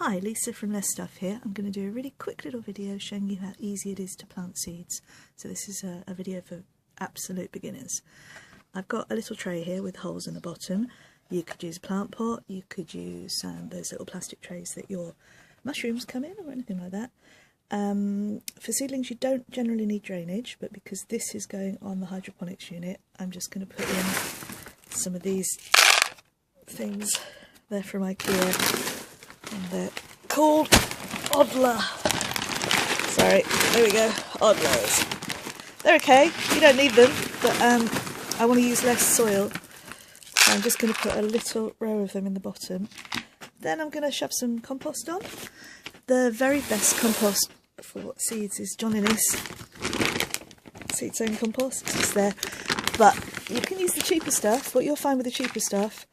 Hi, Lisa from Less Stuff here. I'm going to do a really quick little video showing you how easy it is to plant seeds. So this is a video for absolute beginners. I've got a little tray here with holes in the bottom. You could use a plant pot, you could use those little plastic trays that your mushrooms come in or anything like that. For seedlings you don't generally need drainage, but because this is going on the hydroponics unit, I'm just going to put in some of these things. They're from IKEA. And they're called Oddler. Sorry, there we go, Oddlers. They're okay, you don't need them, but I want to use less soil, so I'm just going to put a little row of them in the bottom. Then I'm going to shove some compost on. The very best compost for seeds is John Innes seed sowing compost. It's there, but you can use the cheaper stuff. What you'll find with the cheaper stuff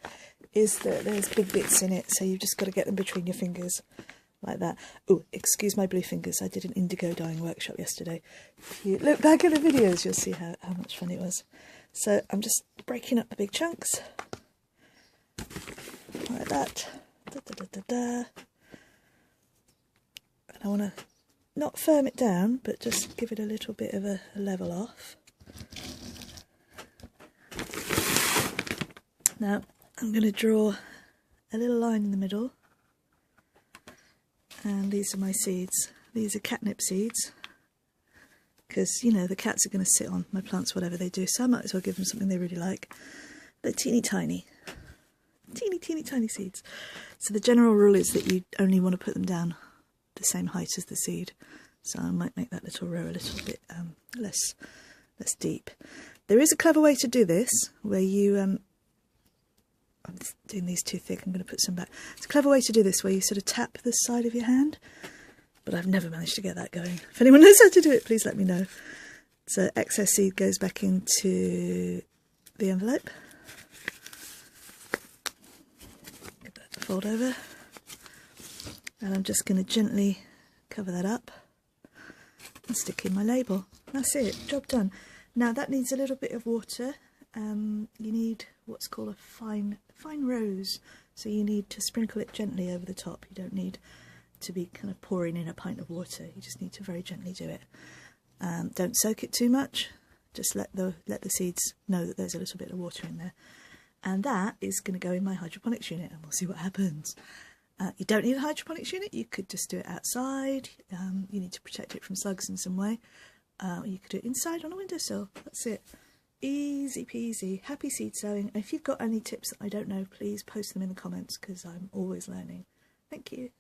is that there's big bits in it, so you've just got to get them between your fingers like that. Oh, excuse my blue fingers, I did an indigo dyeing workshop yesterday. If you look back at the videos you'll see how much fun it was. So I'm just breaking up the big chunks like that. And I want to not firm it down, but just give it a little bit of a level off. Now I'm going to draw a little line in the middle, and these are my seeds. These are catnip seeds, because you know the cats are going to sit on my plants whatever they do, so I might as well give them something they really like. They're teeny tiny seeds. So the general rule is that you only want to put them down the same height as the seed, so I might make that little row a little bit less deep. There is a clever way to do this where you I'm doing these too thick, I'm going to put some back. It's a clever way to do this where you sort of tap the side of your hand, but I've never managed to get that going. If anyone knows how to do it, please let me know. So excess seed goes back into the envelope. Get that to fold over. And I'm just going to gently cover that up and stick in my label. That's it, job done. Now that needs a little bit of water. You need what's called a fine rose, so you need to sprinkle it gently over the top. You don't need to be kind of pouring in a pint of water, you just need to very gently do it. Don't soak it too much, just let the seeds know that there's a little bit of water in there. And that is going to go in my hydroponics unit, and we'll see what happens. You don't need a hydroponics unit, you could just do it outside. You need to protect it from slugs in some way. You could do it inside on a windowsill, that's it. Easy peasy, happy seed sowing. And if you've got any tips that I don't know, please post them in the comments, because I'm always learning. Thank you.